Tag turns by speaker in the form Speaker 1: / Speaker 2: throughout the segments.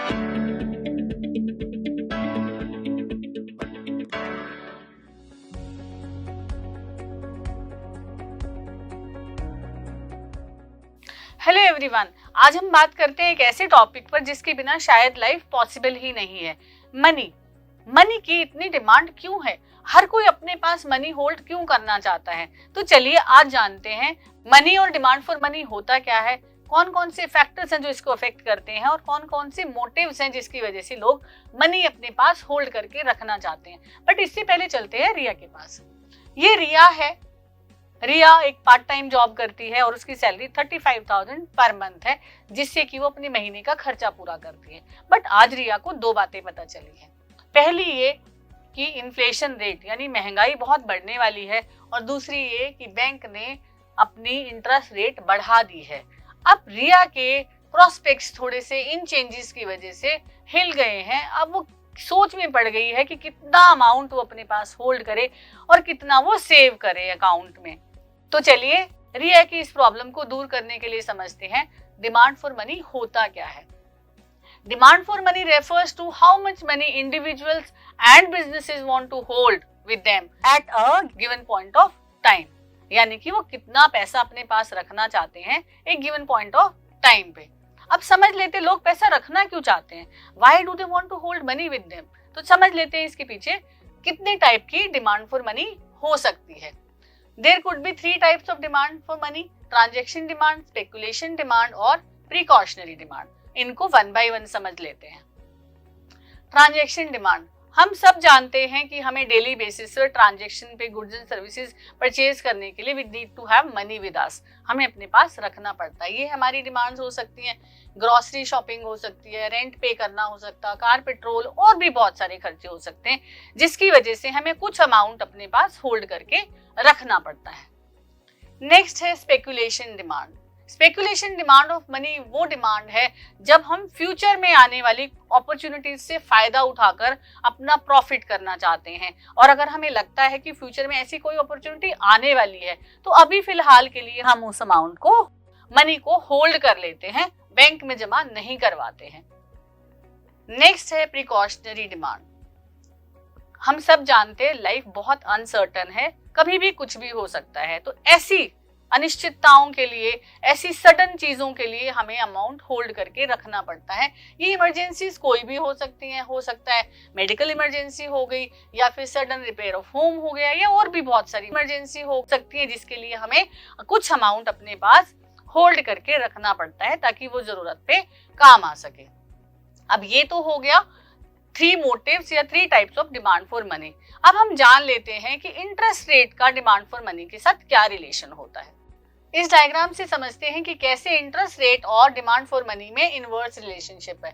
Speaker 1: Hello everyone, आज हम बात करते हैं एक ऐसे टॉपिक पर जिसके बिना शायद लाइफ पॉसिबल ही नहीं है। मनी। मनी की इतनी डिमांड क्यों है? हर कोई अपने पास मनी होल्ड क्यों करना चाहता है? तो चलिए आज जानते हैं मनी और डिमांड फॉर मनी होता क्या है, कौन कौन से फैक्टर्स हैं जो इसको अफेक्ट करते हैं और कौन कौन से मोटिव्स हैं जिसकी वजह से लोग मनी अपने पास होल्ड करके रखना चाहते हैं। बट इससे पहले चलते हैं रिया के पास। ये रिया है। रिया एक पार्ट टाइम जॉब करती है और उसकी सैलरी 35,000 पर मंथ है, जिससे कि वो अपने महीने का खर्चा पूरा करती है। बट आज रिया को दो बातें पता चली है। पहली ये कि इन्फ्लेशन रेट यानी महंगाई बहुत बढ़ने वाली है, और दूसरी ये कि बैंक ने अपनी इंटरेस्ट रेट बढ़ा दी है। अब रिया के प्रोस्पेक्ट्स थोड़े से इन चेंजेस की वजह से हिल गए हैं। अब वो सोच में पड़ गई है कि कितना अमाउंट वो अपने पास होल्ड करे और कितना वो सेव करे अकाउंट में। तो चलिए रिया की इस प्रॉब्लम को दूर करने के लिए समझते हैं डिमांड फॉर मनी होता क्या है। Demand for money refers to how much money individuals and businesses want to hold with them at a given point of time, यानी कि वो कितना पैसा अपने पास रखना चाहते हैं एक गिवन पॉइंट ऑफ टाइम पे। अब समझ लेते लोग पैसा रखना क्यों चाहते हैं, why do they want to hold money with them. तो समझ लेते हैं इसके पीछे कितने टाइप की डिमांड फॉर मनी हो सकती है। There could be 3 types of demand for money: transaction demand, speculation demand और precautionary demand। इनको वन बाय वन समझ लेते हैं। ट्रांजैक्शन डिमांड, हम सब जानते हैं कि हमें डेली बेसिस पर ट्रांजैक्शन पे गुड्स एंड सर्विसेज परचेज करने के लिए we need to have money with us, हमें अपने पास रखना पड़ता है। ये हमारी डिमांड्स हो सकती हैं, ग्रोसरी शॉपिंग हो सकती है, रेंट पे करना हो सकता है, कार पेट्रोल और भी बहुत सारे खर्चे हो सकते हैं, जिसकी वजह से हमें कुछ अमाउंट अपने पास होल्ड करके रखना पड़ता है। नेक्स्ट है speculation demand. Speculation demand of money वो डिमांड है जब हम फ्यूचर में आने वाली अपॉर्चुनिटीज से फायदा उठाकर अपना प्रॉफिट करना चाहते हैं, और अगर हमें लगता है कि फ्यूचर में ऐसी कोई अपॉर्चुनिटी आने वाली है तो अभी फिलहाल के लिए हम उस अमाउंट को मनी को होल्ड कर लेते हैं, बैंक में जमा नहीं करवाते हैं। नेक्स्ट है प्रिकॉशनरी डिमांड। हम सब जानते हैं लाइफ बहुत अनसर्टन है, कभी भी कुछ भी हो सकता है, तो ऐसी अनिश्चितताओं के लिए, ऐसी सडन चीजों के लिए हमें अमाउंट होल्ड करके रखना पड़ता है। ये इमरजेंसीज कोई भी हो सकती हैं, हो सकता है मेडिकल इमरजेंसी हो गई, या फिर सडन रिपेयर ऑफ होम हो गया, या और भी बहुत सारी इमरजेंसी हो सकती है जिसके लिए हमें कुछ अमाउंट अपने पास होल्ड करके रखना पड़ता है ताकि वो जरूरत पे काम आ सके। अब ये तो हो गया 3 मोटिव्स या 3 types of demand for money. अब हम जान लेते हैं कि इंटरेस्ट रेट का डिमांड फॉर मनी के साथ क्या रिलेशन होता है। इस डायग्राम से समझते हैं कि कैसे इंटरेस्ट रेट और डिमांड फॉर मनी में इनवर्स रिलेशनशिप है।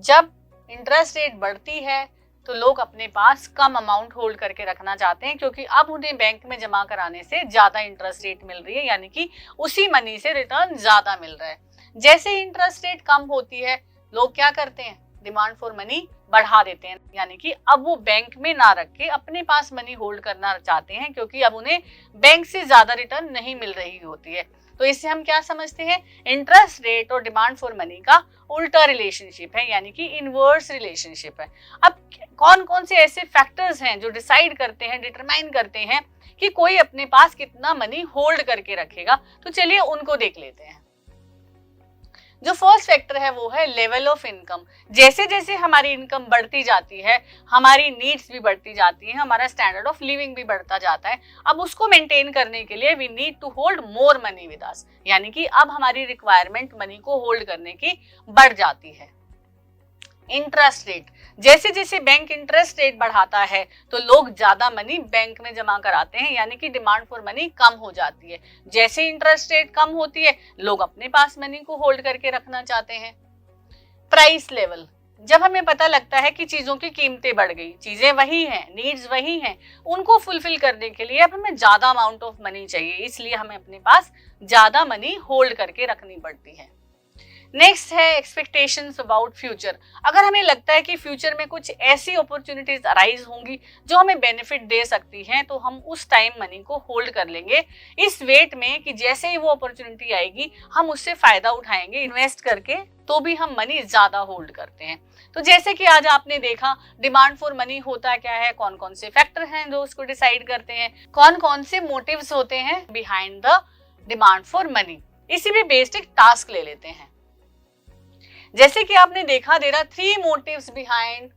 Speaker 1: जब इंटरेस्ट रेट बढ़ती है तो लोग अपने पास कम अमाउंट होल्ड करके रखना चाहते हैं, क्योंकि अब उन्हें बैंक में जमा कराने से ज्यादा इंटरेस्ट रेट मिल रही है, यानी कि उसी मनी से रिटर्न ज्यादा मिल रहा है। जैसे इंटरेस्ट रेट कम होती है लोग क्या करते हैं, डिमांड फॉर मनी बढ़ा देते हैं, यानी कि अब वो बैंक में ना रख के अपने पास मनी होल्ड करना चाहते हैं, क्योंकि अब उन्हें बैंक से ज्यादा रिटर्न नहीं मिल रही होती है। तो इससे हम क्या समझते हैं, इंटरेस्ट रेट और डिमांड फॉर मनी का उल्टा रिलेशनशिप है, यानी कि इनवर्स रिलेशनशिप है। अब कौन कौन से ऐसे फैक्टर्स हैं जो डिसाइड करते हैं, डिटरमाइन करते हैं कि कोई अपने पास कितना मनी होल्ड करके रखेगा, तो चलिए उनको देख लेते हैं। जो फर्स्ट फैक्टर है वो है लेवल ऑफ इनकम। जैसे जैसे हमारी इनकम बढ़ती जाती है, हमारी नीड्स भी बढ़ती जाती है, हमारा स्टैंडर्ड ऑफ लिविंग भी बढ़ता जाता है। अब उसको मेंटेन करने के लिए we need to hold more money with us, यानी कि अब हमारी रिक्वायरमेंट मनी को होल्ड करने की बढ़ जाती है। इंटरेस्ट रेट, जैसे जैसे बैंक इंटरेस्ट रेट बढ़ाता है तो लोग ज्यादा मनी बैंक में जमा कराते हैं, यानी कि डिमांड फॉर मनी कम हो जाती है। जैसे इंटरेस्ट रेट कम होती है लोग अपने पास मनी को होल्ड करके रखना चाहते हैं। प्राइस लेवल, जब हमें पता लगता है कि चीजों की कीमतें बढ़ गई, चीजें वही हैं, नीड्स वही हैं, उनको फुलफिल करने के लिए अब हमें ज्यादा अमाउंट ऑफ मनी चाहिए, इसलिए हमें अपने पास ज्यादा मनी होल्ड करके रखनी पड़ती है। नेक्स्ट है एक्सपेक्टेशंस अबाउट फ्यूचर। अगर हमें लगता है कि फ्यूचर में कुछ ऐसी अपॉर्चुनिटीज अराइज होंगी जो हमें बेनिफिट दे सकती हैं, तो हम उस टाइम मनी को होल्ड कर लेंगे इस वेट में कि जैसे ही वो अपॉर्चुनिटी आएगी हम उससे फायदा उठाएंगे इन्वेस्ट करके, तो भी हम मनी ज्यादा होल्ड करते हैं। तो जैसे कि आज आपने देखा डिमांड फॉर मनी होता क्या है, कौन कौन से फैक्टर हैं जो उसको डिसाइड करते हैं, कौन कौन से मोटिव्स होते हैं behind the demand for money. इसी पे बेस्ड एक टास्क ले लेते हैं। जैसे कि आपने देखा there are 3 motives behind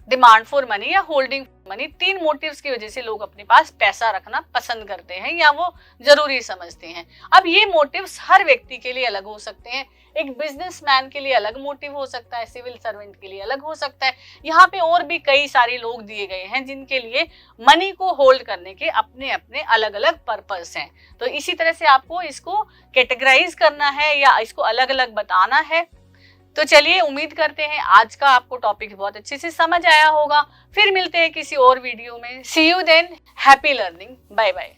Speaker 1: demand for money या होल्डिंग मनी। 3 मोटिव्स की वजह से लोग अपने पास पैसा रखना पसंद करते हैं या वो जरूरी समझते हैं। अब ये मोटिव्स हर व्यक्ति के लिए अलग हो सकते हैं। एक बिजनेसमैन के लिए अलग मोटिव हो सकता है, सिविल सर्वेंट के लिए अलग हो सकता है। यहाँ पे और भी कई सारे लोग दिए गए हैं जिनके लिए मनी को होल्ड करने के अपने अपने अलग अलग पर्पस हैं। तो इसी तरह से आपको इसको कैटेगराइज करना है या इसको अलग अलग बताना है। तो चलिए, उम्मीद करते हैं आज का आपको टॉपिक बहुत अच्छे से समझ आया होगा। फिर मिलते हैं किसी और वीडियो में। See you then, happy learning, bye bye.